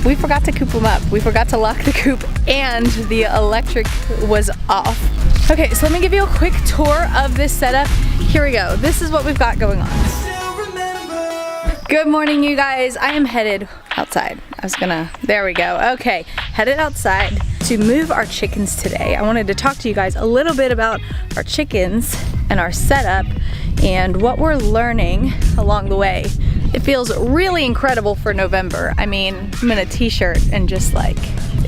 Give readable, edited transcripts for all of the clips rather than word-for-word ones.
we forgot to coop them up. We forgot to lock the coop and the electric was off. Okay, so let me give you a quick tour of this setup. Here we go. This is what we've got going on. Good morning, you guys. I am headed outside. There we go. Okay, headed outside to move our chickens today. I wanted to talk to you guys a little bit about our chickens and our setup and what we're learning along the way. It feels really incredible for November. I mean, I'm in a t-shirt and just like,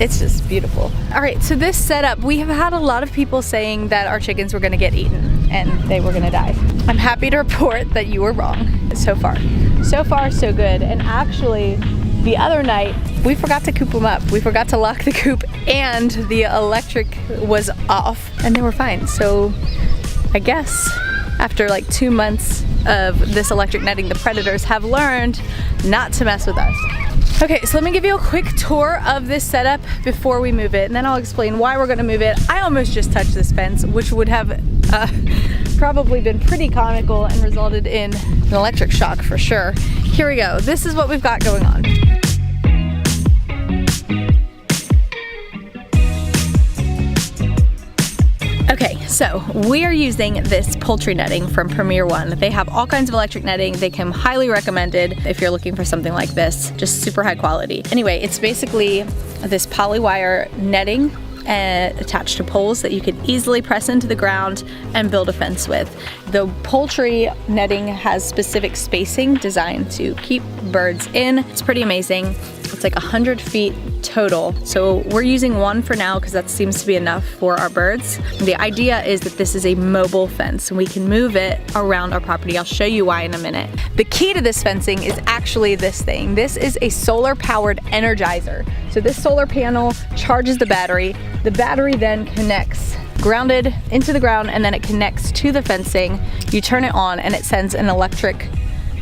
it's just beautiful. All right, so this setup, we have had a lot of people saying that our chickens were gonna get eaten and they were gonna die. I'm happy to report that you were wrong so far. So far, so good. And actually, the other night, we forgot to coop them up. We forgot to lock the coop and the electric was off and they were fine. So I guess after like 2 months of this electric netting, the predators have learned not to mess with us. Okay, so let me give you a quick tour of this setup before we move it, and then I'll explain why we're gonna move it. I almost just touched this fence, which would have probably been pretty comical and resulted in an electric shock for sure. Here we go. This is what we've got going on. Okay, so we are using this poultry netting from Premier One. They have all kinds of electric netting. They come highly recommended if you're looking for something like this, just super high quality. Anyway, it's basically this polywire netting attached to poles that you can easily press into the ground and build a fence with. The poultry netting has specific spacing designed to keep birds in. It's pretty amazing. It's like 100 feet total. So we're using one for now because that seems to be enough for our birds. The idea is that this is a mobile fence and we can move it around our property. I'll show you why in a minute. The key to this fencing is actually this thing. This is a solar powered energizer. So this solar panel charges the battery. The battery then connects grounded into the ground and then it connects to the fencing. You turn it on and it sends an electric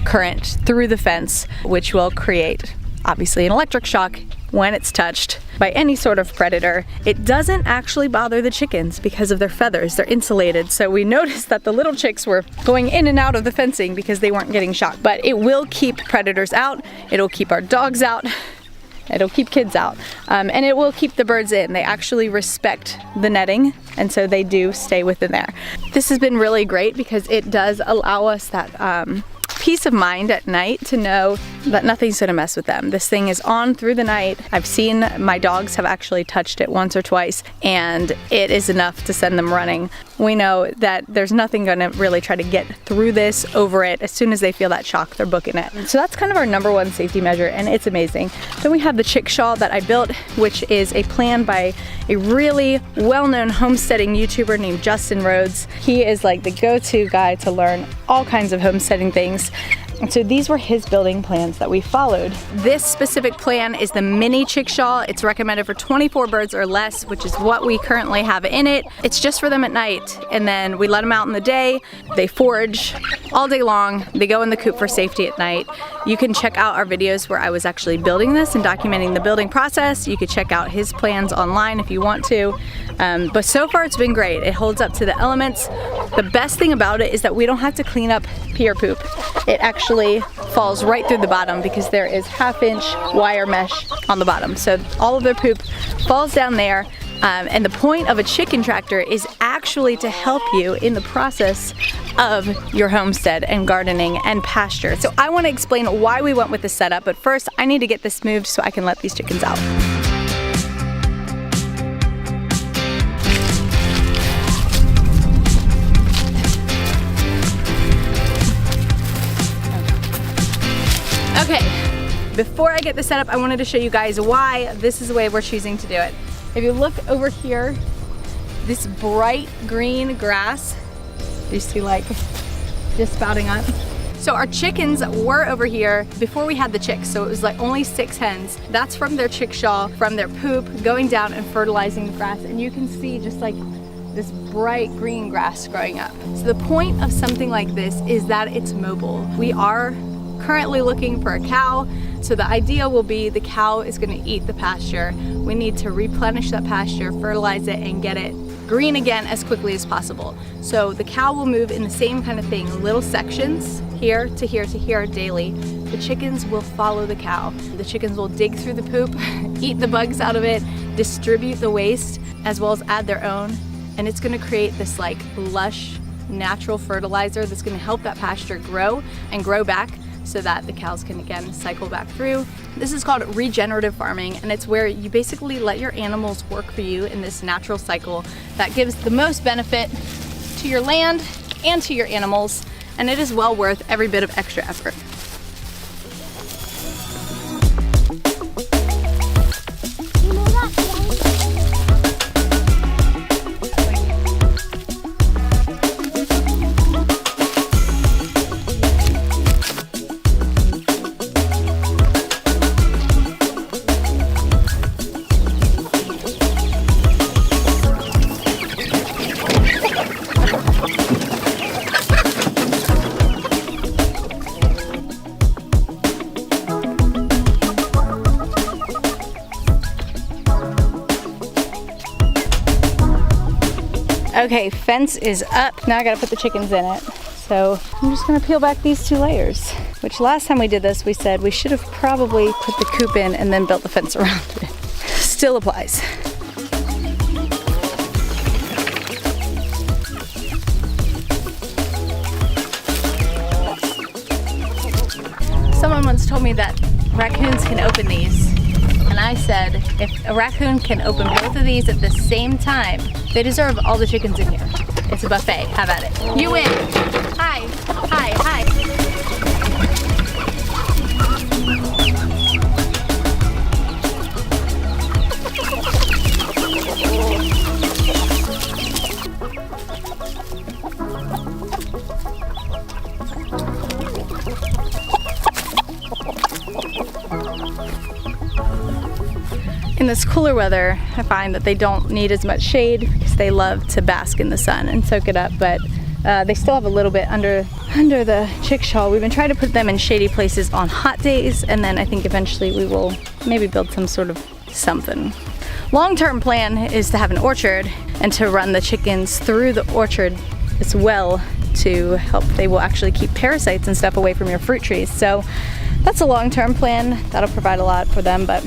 current through the fence, which will create obviously an electric shock when it's touched by any sort of predator. It doesn't actually bother the chickens because of their feathers. They're insulated. So we noticed that the little chicks were going in and out of the fencing because they weren't getting shocked. But it will keep predators out. It'll keep our dogs out. It'll keep kids out. And it will keep the birds in. They actually respect the netting, and so they do stay within there. This has been really great because it does allow us that peace of mind at night to know that nothing's gonna mess with them. This thing is on through the night. I've seen my dogs have actually touched it once or twice and it is enough to send them running. We know that there's nothing gonna really try to get through this, over it. As soon as they feel that shock, they're booking it. So that's kind of our #1 safety measure and it's amazing. Then we have the chick shawl that I built, which is a plan by a really well-known homesteading YouTuber named Justin Rhodes. He is like the go-to guy to learn all kinds of homesteading things. So these were his building plans that we followed. This specific plan is the mini chick shawl. It's recommended for 24 birds or less, which is what we currently have in it. It's just for them at night, and then we let them out in the day. They forage all day long. They go in the coop for safety at night. You can check out our videos where I was actually building this and documenting the building process. You could check out his plans online if you want to. But so far it's been great. It holds up to the elements. The best thing about it is that we don't have to clean up pee or poop. It actually falls right through the bottom because there is 1/2-inch wire mesh on the bottom. So all of their poop falls down there. And the point of a chicken tractor is actually to help you in the process of your homestead and gardening and pasture. So I want to explain why we went with this setup, but first I need to get this moved so I can let these chickens out. Okay, before I get this set up, I wanted to show you guys why this is the way we're choosing to do it. If you look over here, this bright green grass, you see like just spouting up. So our chickens were over here before we had the chicks, so it was like only 6 hens. That's from their chick shawl, from their poop, going down and fertilizing the grass. And you can see just like this bright green grass growing up. So the point of something like this is that it's mobile. We are currently looking for a cow. So the idea will be the cow is going to eat the pasture. We need to replenish that pasture, fertilize it, and get it green again as quickly as possible. So the cow will move in the same kind of thing, little sections, here to here to here daily. The chickens will follow the cow. The chickens will dig through the poop, eat the bugs out of it, distribute the waste, as well as add their own. And it's gonna create this like lush, natural fertilizer that's gonna help that pasture grow and grow back so that the cows can again cycle back through. This is called regenerative farming, and it's where you basically let your animals work for you in this natural cycle that gives the most benefit to your land and to your animals, and it is well worth every bit of extra effort. Okay, fence is up. Now I gotta put the chickens in it. So I'm just gonna peel back these 2 layers, which last time we did this, we said we should have probably put the coop in and then built the fence around it. Still applies. Someone once told me that raccoons can open these. And I said, if a raccoon can open both of these at the same time, they deserve all the chickens in here. It's a buffet, have at it. You win. Hi, hi, hi. In this cooler weather, I find that they don't need as much shade because they love to bask in the sun and soak it up, but they still have a little bit under the chickshaw. We've been trying to put them in shady places on hot days, and then I think eventually we will maybe build some sort of something. Long-term plan is to have an orchard and to run the chickens through the orchard as well to help. They will actually keep parasites and stuff away from your fruit trees. So that's a long-term plan. That'll provide a lot for them, but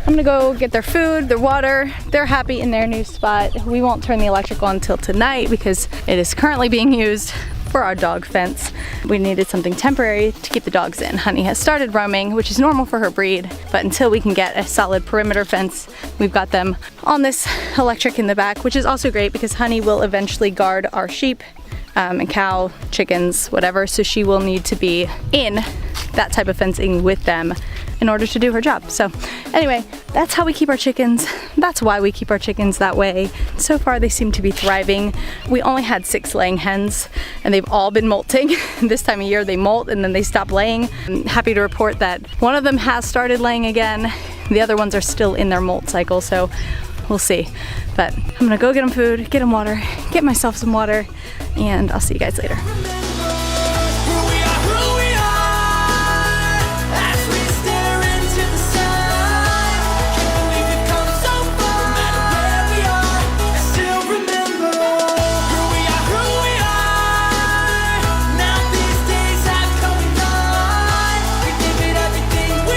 I'm gonna go get their food, their water. They're happy in their new spot. We won't turn the electric on until tonight because it is currently being used for our dog fence. We needed something temporary to keep the dogs in. Honey has started roaming, which is normal for her breed, but until we can get a solid perimeter fence, we've got them on this electric in the back, which is also great because Honey will eventually guard our sheep and cow, chickens, whatever, so she will need to be in that type of fencing with them in order to do her job. So anyway, that's how we keep our chickens. That's why we keep our chickens that way. So far they seem to be thriving. We only had 6 laying hens and they've all been molting. This time of year they molt and then they stop laying. I'm happy to report that one of them has started laying again. The other ones are still in their molt cycle, so we'll see. But I'm gonna go get them food, get them water, get myself some water, and I'll see you guys later.